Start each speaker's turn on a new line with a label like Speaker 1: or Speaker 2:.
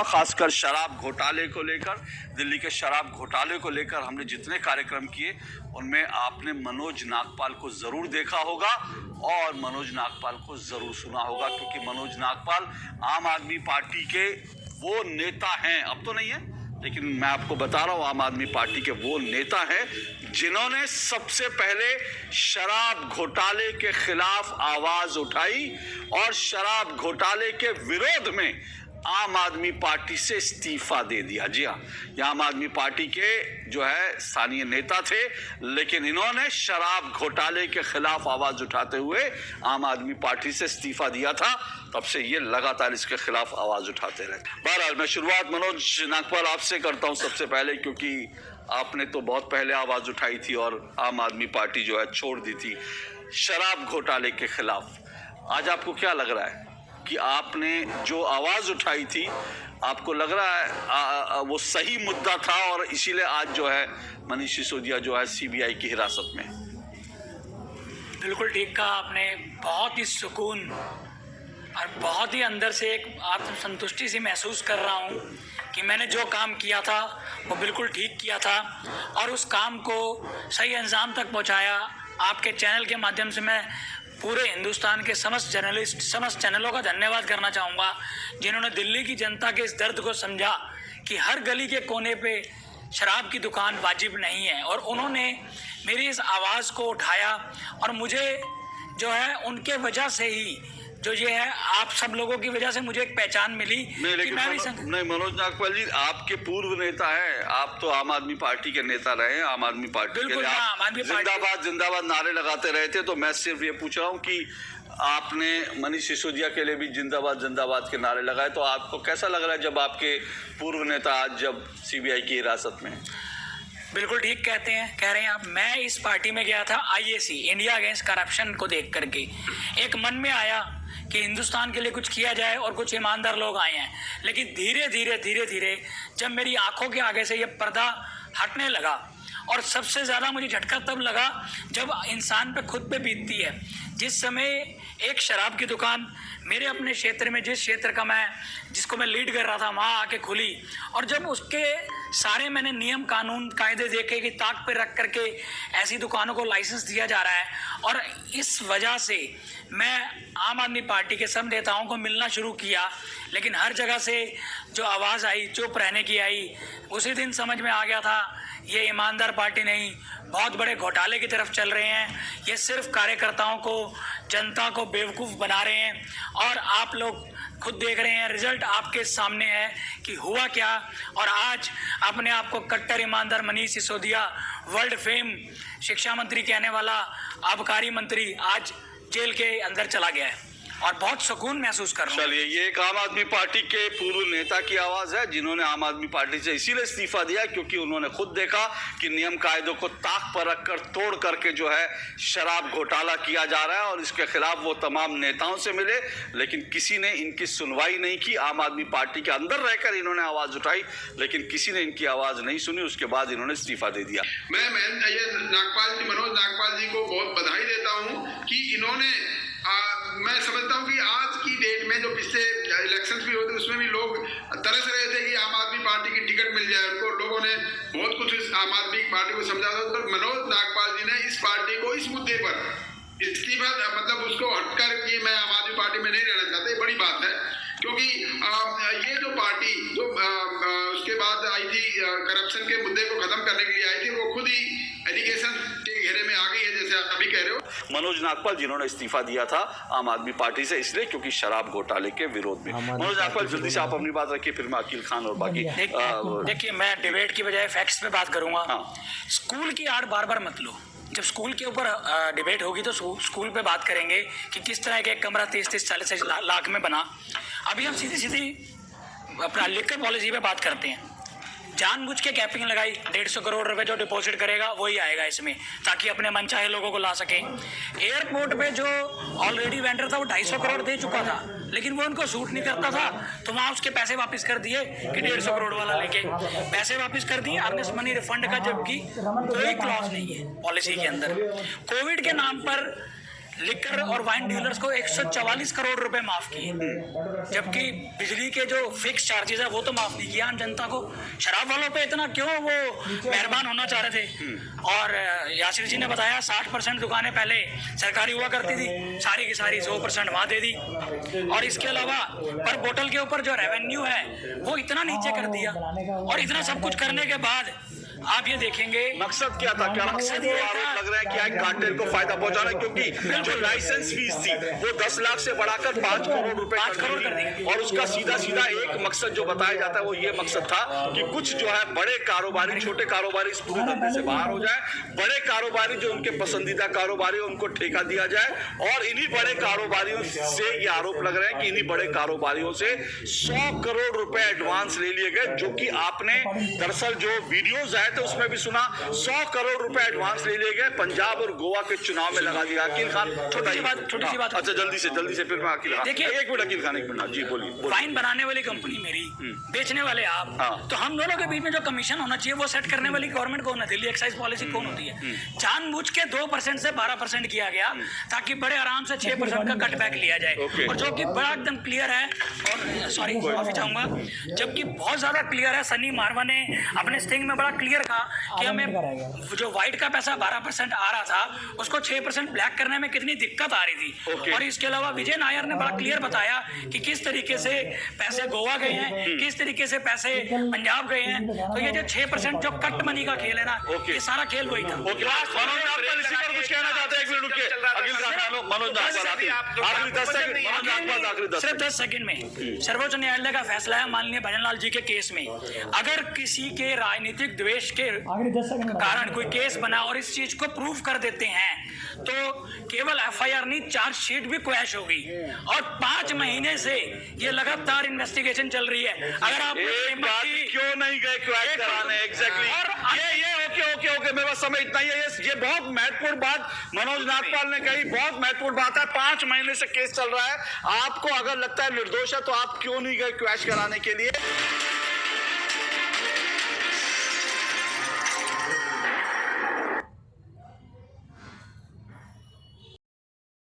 Speaker 1: खासकर शराब घोटाले को लेकर, दिल्ली के शराब घोटाले को लेकर हमने जितने कार्यक्रम किए उनमें आपने मनोज नागपाल को जरूर देखा होगा और मनोज नागपाल को जरूर सुना होगा, क्योंकि मनोज नागपाल आम आदमी पार्टी के वो नेता हैं, अब तो नहीं है लेकिन मैं आपको बता रहा हूं, आम आदमी पार्टी के वो नेता हैं जिन्होंने सबसे पहले शराब घोटाले के खिलाफ आवाज उठाई और शराब घोटाले के विरोध में आम आदमी पार्टी से इस्तीफा दे दिया। जी हाँ, ये आम आदमी पार्टी के जो है स्थानीय नेता थे, लेकिन इन्होंने शराब घोटाले के खिलाफ आवाज उठाते हुए आम आदमी पार्टी से इस्तीफा दिया था। तब से ये लगातार इसके खिलाफ आवाज उठाते रहे। बहरहाल मैं शुरुआत मनोज नागपाल आपसे करता हूं सबसे पहले, क्योंकि आपने तो बहुत पहले आवाज उठाई थी और आम आदमी पार्टी जो है छोड़ दी थी शराब घोटाले के खिलाफ। आज आपको क्या लग रहा है कि आपने जो आवाज उठाई थी, आपको लग रहा है वो सही मुद्दा था और इसीलिए आज जो है मनीष सिसोदिया जो है सीबीआई की हिरासत में?
Speaker 2: बिल्कुल ठीक कहा आपने। बहुत ही सुकून और बहुत ही अंदर से एक आत्मसंतुष्टि सी महसूस कर रहा हूँ कि मैंने जो काम किया था वो बिल्कुल ठीक किया था और उस काम को सही अंजाम तक पहुँचाया। आपके चैनल के माध्यम से मैं पूरे हिंदुस्तान के समस्त चैनलों का धन्यवाद करना चाहूँगा, जिन्होंने दिल्ली की जनता के इस दर्द को समझा कि हर गली के कोने पे शराब की दुकान वाजिब नहीं है, और उन्होंने मेरी इस आवाज़ को उठाया और मुझे जो है उनके वजह से ही जो ये है आप सब लोगों की वजह से मुझे एक पहचान मिली।
Speaker 1: नहीं, लेकिन नहीं, मनोज नागपाल जी आपके पूर्व नेता हैं, आप तो आम आदमी पार्टी के नेता रहे हैं, आम आदमी पार्टी के लिए जिंदाबाद जिंदाबाद नारे लगाते रहे थे। तो मैं सिर्फ ये पूछ रहा हूँ कि आपने मनीष सिसोदिया के लिए भी जिंदाबाद जिंदाबाद के नारे लगाए, तो आपको कैसा लग रहा है जब आपके पूर्व नेता आज जब सीबीआई की हिरासत में?
Speaker 2: बिल्कुल ठीक कह रहे हैं आप। मैं इस पार्टी में गया था IAC, इंडिया अगेंस्ट करप्शन को देख करके। एक मन में आया कि हिंदुस्तान के लिए कुछ किया जाए और कुछ ईमानदार लोग आए हैं, लेकिन धीरे धीरे जब मेरी आंखों के आगे से ये पर्दा हटने लगा, और सबसे ज़्यादा मुझे झटका तब लगा जब इंसान पे खुद पे बीतती है। जिस समय एक शराब की दुकान मेरे अपने क्षेत्र में, जिसको मैं लीड कर रहा था, वहाँ आके खुली, और जब उसके सारे मैंने नियम कानून कायदे देखे कि ताक पे रख करके ऐसी दुकानों को लाइसेंस दिया जा रहा है, और इस वजह से मैं आम आदमी पार्टी के सब नेताओं को मिलना शुरू किया, लेकिन हर जगह से जो आवाज़ आई, चुप रहने की आई, उसी दिन समझ में आ गया था ये ईमानदार पार्टी नहीं, बहुत बड़े घोटाले की तरफ चल रहे हैं। ये सिर्फ कार्यकर्ताओं को, जनता को बेवकूफ़ बना रहे हैं, और आप लोग खुद देख रहे हैं, रिजल्ट आपके सामने है कि हुआ क्या। और आज अपने आप को कट्टर ईमानदार मनीष सिसोदिया, वर्ल्ड फेम शिक्षा मंत्री कहने वाला आबकारी मंत्री, आज जेल के अंदर चला गया है और बहुत सुकून महसूस कर रहा हूं।
Speaker 1: चलिए, ये एक आम आदमी पार्टी के पूर्व नेता की आवाज है जिन्होंने आम आदमी पार्टी से इसीलिए इस्तीफा दिया क्योंकि उन्होंने खुद देखा कि नियम कायदों को ताक पर रखकर तोड़ करके जो है शराब घोटाला किया जा रहा है, और इसके खिलाफ वो तमाम नेताओं से मिले, लेकिन किसी ने इनकी सुनवाई नहीं की। आम आदमी पार्टी के अंदर रहकर इन्होंने आवाज उठाई, लेकिन किसी ने इनकी आवाज नहीं सुनी। उसके बाद इन्होंने इस्तीफा दे दिया।
Speaker 3: मैं मनोज नागपाल जी को बहुत बधाई देता हूँ कि इन्होंने मैं समझता हूँ कि आज की डेट में जो पिछले इलेक्शंस भी होते उसमें भी लोग तरस रहे थे कि आम आदमी पार्टी की टिकट मिल जाए उनको, लोगों ने बहुत कुछ इस आम आदमी पार्टी को समझा था, तो मनोज नागपाल जी ने इस पार्टी को इस मुद्दे पर इस्तीफा, मतलब उसको हटकर कि मैं आम आदमी पार्टी में नहीं रहना चाहता, बड़ी बात है। क्योंकि ये जो पार्टी जो उसके बाद आई थी, करप्शन के मुद्दे को खत्म करने के लिए आई थी, वो खुद ही एलिगेशन के घेरे में आ गई है, जैसे आप अभी कह रहे हो। मनोज
Speaker 1: नागपाल जिन्होंने इस्तीफा दिया था आम आदमी पार्टी से, इसलिए क्योंकि शराब घोटाले के विरोध में। मनोज नागपाल जल्दी से आप अपनी बात रखिए, फिर मैं अकील खान और बाकी।
Speaker 2: देखिए, मैं डिबेट की बजाय फैक्ट्स पे बात करूंगा।
Speaker 1: हाँ।
Speaker 2: स्कूल की आड़ बार बार मत लो। जब स्कूल के ऊपर डिबेट होगी तो स्कूल पे बात करेंगे कि किस तरह का एक कमरा 30-40 लाख में बना। अभी हम सीधी अपना लिखकर पॉलिसी पे बात करते हैं। जानबूझ के कैपिंग लगाई, 150 करोड़ रुपए जो डिपॉजिट करेगा वही आएगा इसमें, ताकि अपने मनचाहे लोगों को ला सके। एयरपोर्ट पे जो ऑलरेडी वेंडर था वो 250 करोड़ दे चुका था, लेकिन वो उनको सूट नहीं करता था, तो वहाँ उसके पैसे वापस कर दिए कि 150 करोड़ वाला लेके पैसे वापस कर दिए, अर्नेस्ट मनी रिफंड का, जबकि कोई क्लॉज नहीं है पॉलिसी के अंदर। कोविड के नाम पर लिकर और वाइन डीलर्स को 144 करोड़ रुपए माफ किए, जबकि बिजली के जो फिक्स चार्जेस है वो तो माफ नहीं किया आम जनता को। शराब वालों पे इतना क्यों वो मेहरबान होना चाह रहे थे? और यासिर जी ने बताया 60% दुकानें पहले सरकारी हुआ करती थी, सारी की सारी 100% वहां दे दी। और इसके अलावा पर बोतल के ऊपर जो रेवेन्यू है वो इतना नीचे कर दिया। और इतना सब कुछ करने के बाद आप ये देखेंगे
Speaker 4: मकसद क्या था? क्या मकसद ये आरोप लग रहा है कि एक कार्टेल को फायदा पहुंचाना, क्योंकि जो लाइसेंस फीस थी वो 10 लाख से बढ़ाकर 5 करोड़ रुपए कर दी। और उसका सीधा सीधा एक मकसद जो बताया जाता है वो ये मकसद था कि कुछ जो है बड़े कारोबारी, छोटे कारोबारी इस पूरे धंधे से बाहर हो जाए, बड़े कारोबारी जो उनके पसंदीदा कारोबारी उनको ठेका दिया जाए। और इन्हीं बड़े कारोबारियों से ये आरोप लग रहे हैं कि इन्हीं बड़े कारोबारियों से 100 करोड़ रुपए एडवांस ले लिए गए, जो कि आपने दरअसल जो वीडियोज आए तो उसमें भी सुना 100 करोड़ रुपए एडवांस ले लिए गए, पंजाब और गोवा के चुनाव में लगा दिया। अकील खान, छोटी सी बात। अच्छा, जल्दी से फिर मैं अकील खान।
Speaker 2: देखिए,
Speaker 4: एक मिनट अकील खान, एक मिनट। जी बोलिए।
Speaker 2: वाइन बनाने वाली कंपनी मेरी, बेचने वाले आप, तो हम दोनों के बीच में जो कमीशन होना चाहिए वो सेट करने वाली गवर्नमेंट कौन है? दिल्ली एक्साइज पॉलिसी कौन होती है? जानबूझ के 2% से 12% किया गया ताकि बड़े आराम से 6% का कटबैक लिया जाए, और जो कि बड़ा एकदम क्लियर है। और सॉरी, माफी चाहूंगा, जबकि बहुत ज्यादा क्लियर है। सनी मारवा ने अपने स्टिंग में बड़ा क्लियर कहा कि हमें जो व्हाइट का पैसा 12% आ रहा था उसको 6% ब्लैक करने में कितनी दिक्कत आ रही थी। और इसके अलावा विजय नायर ने बड़ा क्लियर बताया कि किस तरीके से पैसे गोवा गए हैं, किस तरीके से पैसे पंजाब गए हैं। तो ये जो 6% जो कट मनी का खेल है ना, ये सारा खेल वही था।
Speaker 4: इसी पर कुछ कहना चाहते हैं? एक मिनट रुकिए अकील खान। मनोज नागपाल आखिरी
Speaker 2: 10 सेकंड में। सर्वोच्च न्यायालय का फैसला है माननीय भजनलाल जी के केस में, अगर किसी के राजनीतिक द्वेष के कारण कोई केस बना और इस चीज को प्रूव कर देते हैं तो केवल एफआईआर नहीं, चार्जशीट भी क्वैश होगी। और 5 महीने से ये लगातार इन्वेस्टिगेशन चल रही है। अगर आप
Speaker 4: क्यों नहीं गए क्वैश कराने? एग्जैक्टली। और ये ओके मेरे पास समय इतना ही है। ये बहुत महत्वपूर्ण बात मनोज नागपाल ने कही, बहुत महत्वपूर्ण बात है। 5 महीने से केस चल रहा है। आपको अगर लगता है निर्दोष है तो आप क्यों नहीं गए क्वैश कराने के लिए?